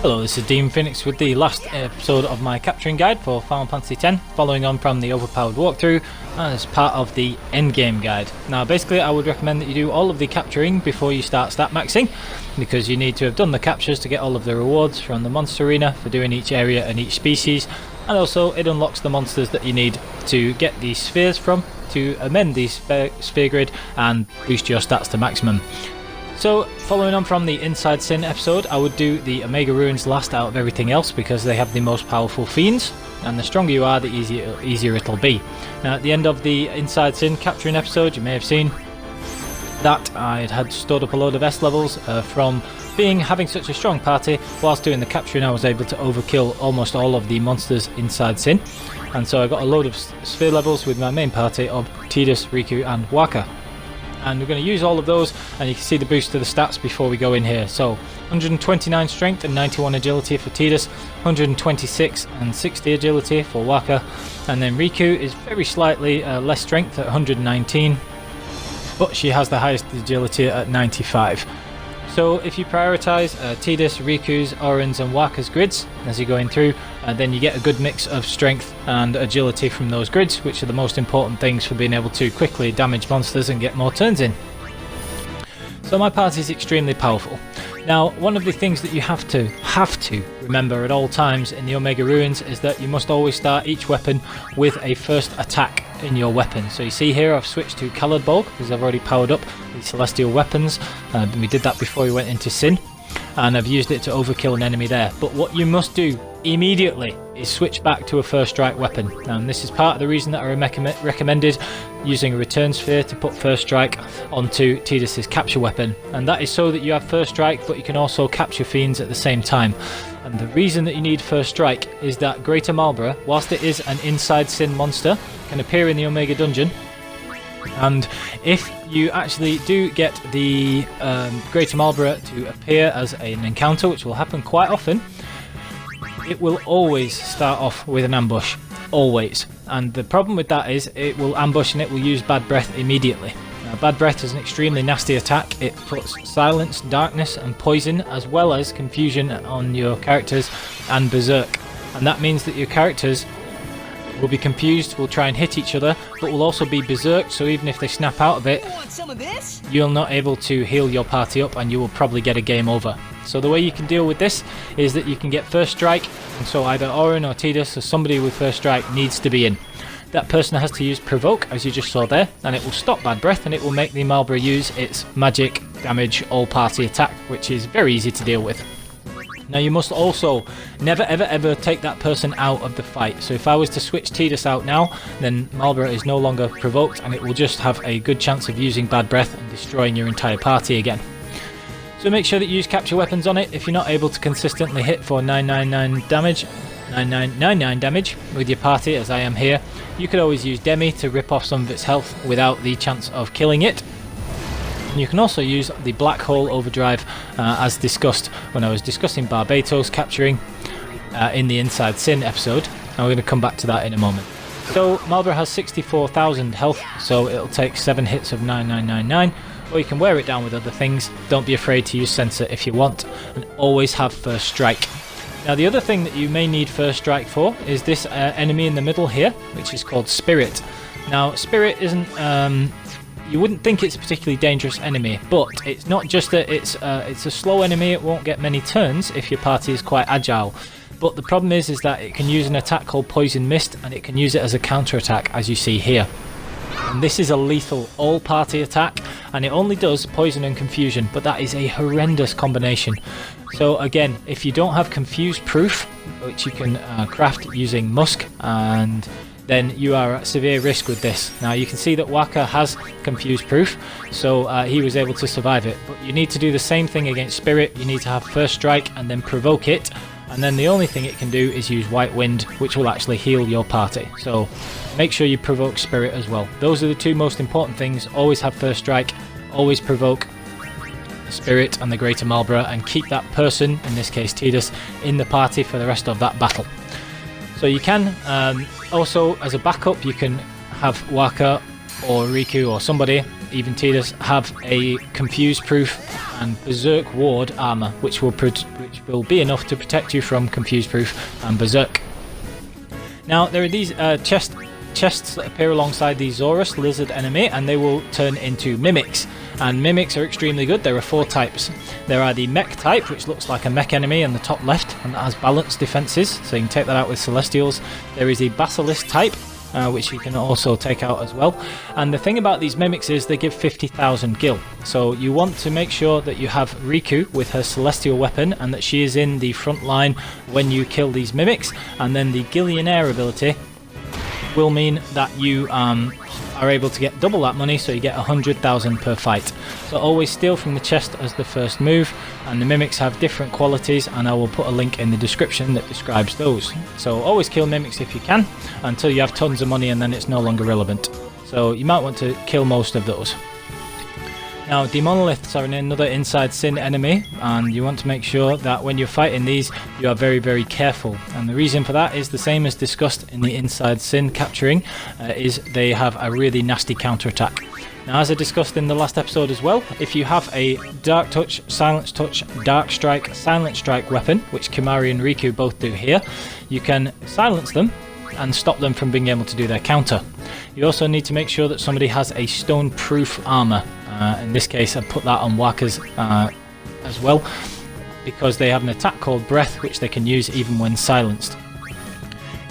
Hello, this is Dean Phoenix with the last episode of my capturing guide for Final Fantasy X, following on from the overpowered walkthrough as part of the endgame guide. Now basically I would recommend that you do all of the capturing before you start stat maxing, because you need to have done the captures to get all of the rewards from the monster arena for doing each area and each species, and also it unlocks the monsters that you need to get these spheres from to amend the sphere grid and boost your stats to maximum. So, following on from the Inside Sin episode, I would do the Omega Ruins last out of everything else because they have the most powerful fiends, and the stronger you are, the easier it'll be. Now, at the end of the Inside Sin capturing episode, you may have seen that I had stored up a load of S levels from having such a strong party. Whilst doing the capturing, I was able to overkill almost all of the monsters inside Sin, and so I got a load of sphere levels with my main party of Tidus, Riku and Wakka. And we're going to use all of those, and you can see the boost to the stats before we go in here. So 129 strength and 91 agility for Tidus, 126 and 60 agility for Wakka, and then Riku is very slightly less strength at 119, but she has the highest agility at 95. So if you prioritise Tidus, Riku's, Auron's and Wakka's grids as you're going through, then you get a good mix of strength and agility from those grids, which are the most important things for being able to quickly damage monsters and get more turns in. So my party is extremely powerful. Now, one of the things that you have to remember at all times in the Omega Ruins is that you must always start each weapon with a first attack in your weapon. So you see here I've switched to Colored Bulk because I've already powered up the celestial weapons. We did that before we went into Sin, and I've used it to overkill an enemy there. But what you must do immediately is switch back to a first strike weapon. And this is part of the reason that I recommended using a return sphere to put first strike onto Tidus's capture weapon, and that is so that you have first strike but you can also capture fiends at the same time. And the reason that you need first strike is that Greater Malbora, whilst it is an inside Sin monster, can appear in the Omega Dungeon, and if you actually do get the Greater Malbora to appear as an encounter, which will happen quite often, it will always start off with an ambush, always. And the problem with that is it will ambush and it will use Bad Breath immediately. Now, Bad Breath is an extremely nasty attack. It puts silence, darkness and poison as well as confusion on your characters and berserk. And that means that your characters will be confused, will try and hit each other, but will also be berserked, so even if they snap out of it, you're not able to heal your party up and you will probably get a game over. So the way you can deal with this is that you can get first strike, and so either Auron or Tidus or somebody with first strike needs to be in. That person has to use Provoke, as you just saw there, and it will stop Bad Breath and it will make the Malbora use its magic damage all party attack, which is very easy to deal with. Now you must also never ever take that person out of the fight. So if I was to switch Tidus out now, then Malbora is no longer provoked and it will just have a good chance of using Bad Breath and destroying your entire party again. So make sure that you use capture weapons on it. If you're not able to consistently hit for 999 damage with your party, as I am here, you could always use Demi to rip off some of its health without the chance of killing it. You can also use the Blackhole Overdrive as discussed when I was discussing Barbatos capturing in the Inside Sin episode, and we're going to come back to that in a moment. So Malbora has 64,000 health, so it'll take 7 hits of 9999, or you can wear it down with other things. Don't be afraid to use Sensor if you want, and always have first strike. Now the other thing that you may need first strike for is this enemy in the middle here, which is called Spirit. Now Spirit isn't you wouldn't think it's a particularly dangerous enemy, but it's not just that it's a slow enemy. It won't get many turns if your party is quite agile. But the problem is that it can use an attack called Poison Mist, and it can use it as a counter attack, as you see here. And this is a lethal all party attack, and it only does poison and confusion, but that is a horrendous combination. So again, if you don't have confuse proof, which you can craft using Musk, and then you are at severe risk with this. Now you can see that Wakka has confuse proof, so he was able to survive it, but you need to do the same thing against Spirit. You need to have first strike and then provoke it, and then the only thing it can do is use White Wind, which will actually heal your party. So make sure you provoke Spirit as well. Those are the two most important things. Always have first strike, always provoke Spirit and the Greater Malbora, and keep that person, in this case Tidus, in the party for the rest of that battle. So you can also, as a backup, you can have Wakka or Riku or somebody, even Tidus, have a confuse proof and Berserk Ward armor, which will be enough to protect you from Confuse Proof and Berserk. Now there are these chests that appear alongside the Zorus lizard enemy, and they will turn into mimics. And mimics are extremely good. There are 4 types. There are the mech type, which looks like a mech enemy in the top left, and that has balanced defenses, so you can take that out with Celestials. There is the Basilisk type, which you can also take out as well. And the thing about these mimics is they give 50,000 gil. So you want to make sure that you have Riku with her celestial weapon, and that she is in the front line when you kill these mimics. And then the Gillionaire ability will mean that you are able to get double that money, so you get 100,000 per fight. So always steal from the chest as the first move, and the mimics have different qualities, and I will put a link in the description that describes those. So always kill mimics if you can, until you have tons of money, and then it's no longer relevant. So you might want to kill most of those. Now, the Monoliths are another Inside Sin enemy, and you want to make sure that when you're fighting these, you are very, very careful. And the reason for that is the same as discussed in the Inside Sin capturing, is they have a really nasty counterattack. Now, as I discussed in the last episode as well, if you have a Darktouch, Silencetouch, Darkstrike, Silencestrike weapon, which Kimahri and Riku both do here, you can silence them and stop them from being able to do their counter. You also need to make sure that somebody has a stone-proof armor. In this case, I put that on Wakkas as well, because they have an attack called Breath, which they can use even when silenced.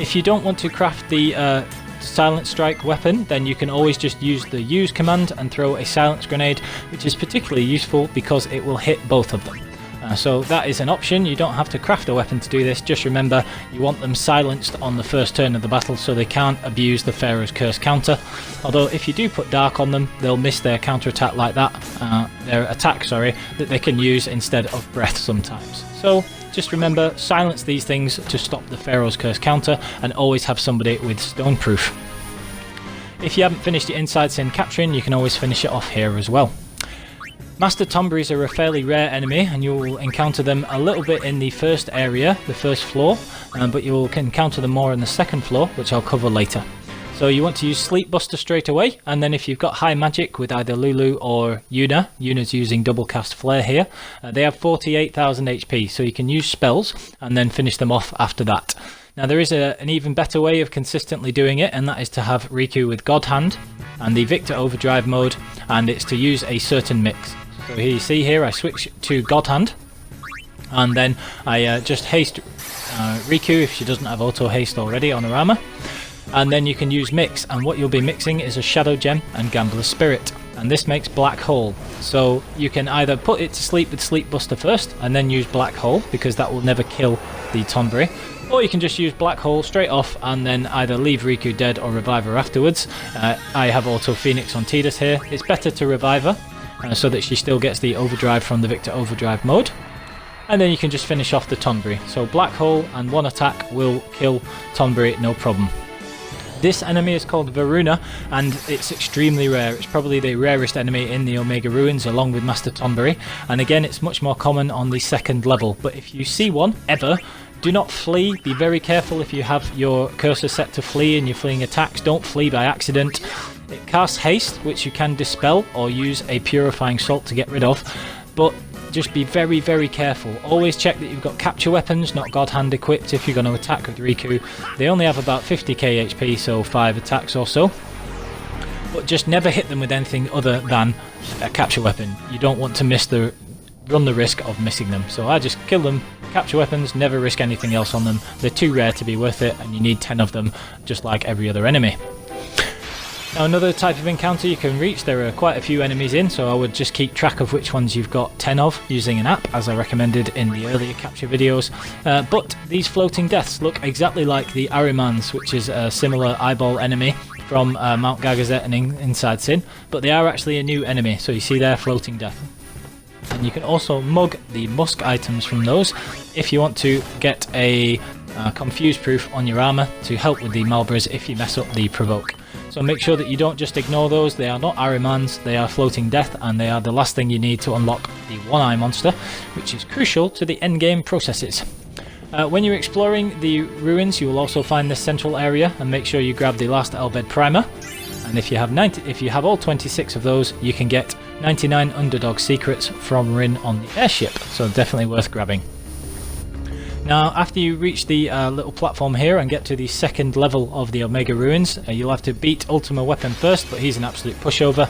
If you don't want to craft the Silence Strike weapon, then you can always just use the use command and throw a silence grenade, which is particularly useful because it will hit both of them. So that is an option. You don't have to craft a weapon to do this. Just remember, you want them silenced on the first turn of the battle so they can't abuse the Pharaoh's Curse counter. Although if you do put Dark on them, they'll miss their counter attack like that, their attack, sorry, that they can use instead of Breath sometimes. So just remember, silence these things to stop the Pharaoh's Curse counter, and always have somebody with Stoneproof. If you haven't finished your Inside Sin capturing, you can always finish it off here as well. Master Tomberries are a fairly rare enemy, and you will encounter them a little bit in the first area, the first floor, but you will encounter them more on the second floor, which I'll cover later. So you want to use Sleep Buster straight away, and then if you've got high magic with either Lulu or Yuna's using double cast Flare here, they have 48,000 HP, so you can use spells and then finish them off after that. Now there is an even better way of consistently doing it, and that is to have Riku with God Hand and the Victor Overdrive mode, and it's to use a certain mix. So here you see here I switch to God Hand, and then I just haste Riku if she doesn't have auto haste already on her armor, and then you can use mix, and what you'll be mixing is a Shadow Gem and Gambler's Spirit, and this makes Black Hole. So you can either put it to sleep with Sleep Buster first and then use Black Hole, because that will never kill the Tonberry, or you can just use Black Hole straight off and then either leave Riku dead or revive her afterwards. I have Auto Phoenix on Tidus here. It's better to revive her, so that she still gets the overdrive from the Victor Overdrive mode, and then you can just finish off the Tonberry. So Black Hole and one attack will kill Tonberry, no problem. This enemy is called Varuna, and it's extremely rare. It's probably the rarest enemy in the Omega Ruins, along with Master Tonberry, and again it's much more common on the second level. But if you see one ever, do not flee. Be very careful if you have your cursor set to flee and you're fleeing attacks. Don't flee by accident. It casts haste, which you can dispel or use a purifying salt to get rid of, but just be very, very careful. Always check that you've got capture weapons, not God Hand equipped if you're going to attack with Riku. They only have about 50k HP, so 5 attacks or so. But just never hit them with anything other than a capture weapon. You don't want to run the risk of missing them. So I just kill them, capture weapons, never risk anything else on them. They're too rare to be worth it, and you need 10 of them, just like every other enemy. Now another type of encounter you can reach, there are quite a few enemies in, so I would just keep track of which ones you've got 10 of using an app, as I recommended in the earlier capture videos. But these floating deaths look exactly like the Arimans, which is a similar eyeball enemy from Mount Gagazet and Inside Sin, but they are actually a new enemy, so you see there, floating death. And you can also mug the musk items from those if you want to get a confuse proof on your armor to help with the Malbras if you mess up the provoke. So make sure that you don't just ignore those. They are not Arimans, they are floating death, and they are the last thing you need to unlock the one-eye monster, which is crucial to the endgame processes. When you're exploring the ruins, you will also find this central area, and make sure you grab the last Elbed Primer. And if you have all 26 of those, you can get 99 underdog secrets from Rin on the airship, so definitely worth grabbing. Now, after you reach the little platform here and get to the second level of the Omega Ruins, you'll have to beat Ultima Weapon first, but he's an absolute pushover.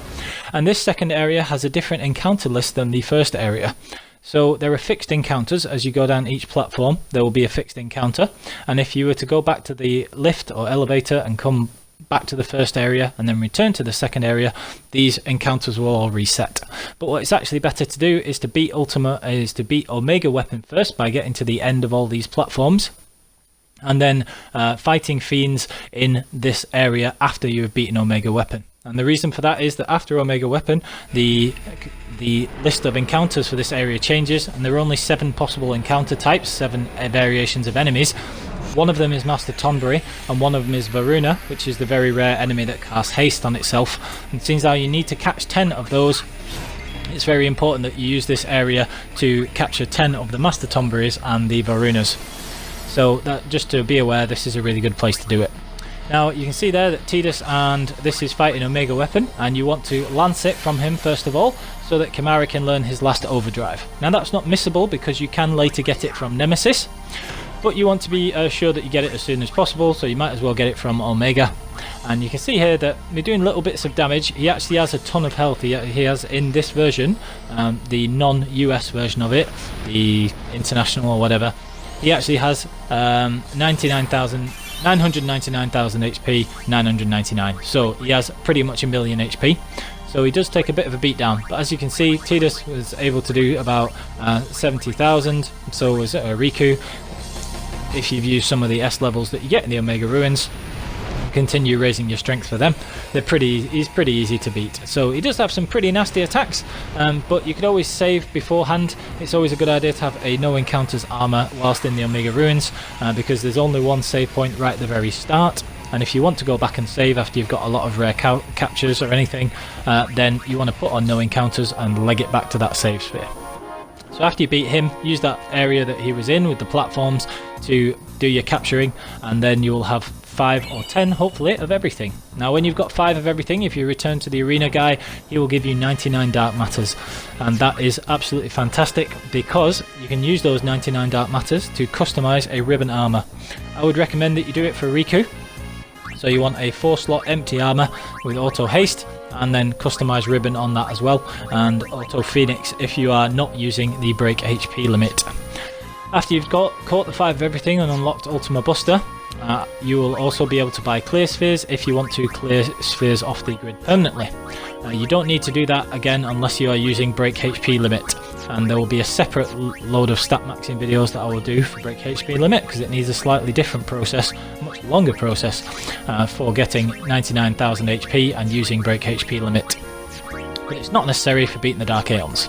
And this second area has a different encounter list than the first area. So there are fixed encounters as you go down each platform. There will be a fixed encounter, and if you were to go back to the lift or elevator and come back to the first area and then return to the second area, these encounters will all reset. But what it's actually better to do is to beat Omega Weapon first by getting to the end of all these platforms, and then fighting fiends in this area after you've beaten Omega Weapon. And the reason for that is that after Omega Weapon, the list of encounters for this area changes, and there are only 7 possible encounter types, 7 variations of enemies. One of them is Master Tonberry, and one of them is Varuna, which is the very rare enemy that casts haste on itself. And since now you need to catch 10 of those, it's very important that you use this area to capture 10 of the Master Tonberries and the Varunas. So that, just to be aware, this is a really good place to do it. Now you can see there that Tidus and this is fighting Omega Weapon, and you want to lance it from him first of all, so that Kimahri can learn his last overdrive. Now that's not missable because you can later get it from Nemesis, but you want to be sure that you get it as soon as possible, so you might as well get it from Omega. And you can see here that we're doing little bits of damage. He actually has a ton of health. He has, in this version, the non-US version of it, the international or whatever, he actually has 999,000 HP, 999, so he has pretty much a million HP. So he does take a bit of a beat down, but as you can see, Tidus was able to do about 70,000, so was Riku. If you've used some of the S levels that you get in the Omega Ruins, continue raising your strength for them. He's pretty easy to beat. So he does have some pretty nasty attacks, but you could always save beforehand. It's always a good idea to have a no encounters armor whilst in the Omega Ruins, because there's only one save point right at the very start. And if you want to go back and save after you've got a lot of rare captures or anything, then you want to put on no encounters and leg it back to that save sphere. So after you beat him, use that area that he was in with the platforms to do your capturing, and then you will have 5 or 10 hopefully of everything. Now when you've got 5 of everything, if you return to the arena guy, he will give you 99 dark matters, and that is absolutely fantastic because you can use those 99 dark matters to customize a ribbon armor. I would recommend that you do it for Riku. So you want a 4-slot empty armor with auto haste, and then customize ribbon on that as well, and auto phoenix if you are not using the break HP limit. After you've caught the 5 of everything and unlocked Ultima Buster, you will also be able to buy clear spheres if you want to clear spheres off the grid permanently. You don't need to do that again unless you are using break HP limit, and there will be a separate load of stat maxing videos that I will do for break HP limit, because it needs a slightly different process, a much longer process, for getting 99,000 HP and using break HP limit. But it's not necessary for beating the Dark Aeons.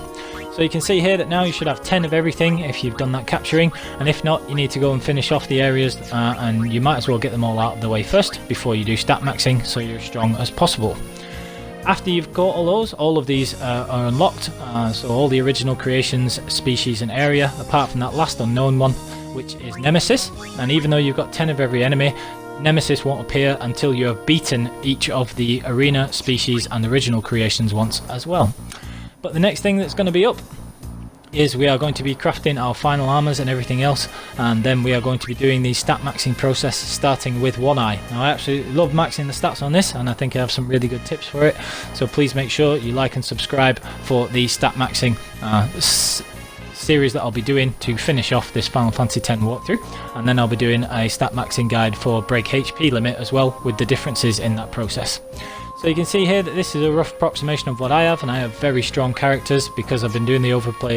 So you can see here that now you should have 10 of everything if you've done that capturing, and if not, you need to go and finish off the areas, and you might as well get them all out of the way first before you do stat maxing, so you're as strong as possible. After you've got all of these are unlocked, so all the original creations, species and area, apart from that last unknown one, which is Nemesis. And even though you've got 10 of every enemy, Nemesis won't appear until you have beaten each of the arena, species and original creations once as well. But the next thing that's going to be up is we are going to be crafting our final armors and everything else, and then we are going to be doing the stat maxing process starting with One Eye. Now I absolutely love maxing the stats on this, and I think I have some really good tips for it, so please make sure you like and subscribe for the stat maxing series that I'll be doing to finish off this Final Fantasy X walkthrough, and then I'll be doing a stat maxing guide for break HP limit as well, with the differences in that process. So you can see here that this is a rough approximation of what I have, and I have very strong characters because I've been doing the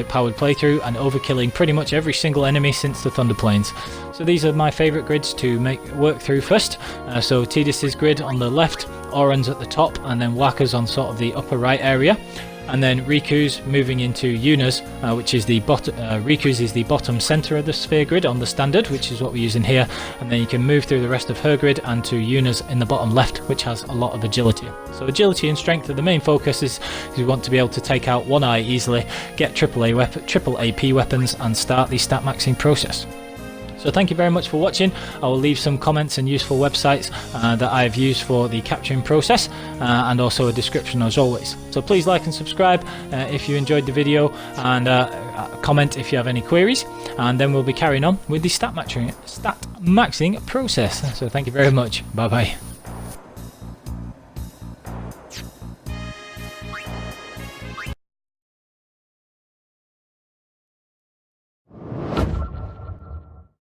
powered playthrough and overkilling pretty much every single enemy since the Thunder Plains. So these are my favourite grids to work through first. So Tidus' grid on the left, Auron's at the top, and then Wakka's on sort of the upper right area. And then Riku's moving into Yuna's, which is the Riku's is the bottom center of the sphere grid on the standard, which is what we're using here. And then you can move through the rest of her grid and to Yuna's in the bottom left, which has a lot of agility. So agility and strength are the main focus. Is you want to be able to take out One Eye easily, get triple AP weapons, and start the stat maxing process. So thank you very much for watching. I will leave some comments and useful websites that I've used for the capturing process, and also a description as always. So please like and subscribe if you enjoyed the video, and comment if you have any queries, and then we'll be carrying on with the stat maxing process. So thank you very much. Bye bye.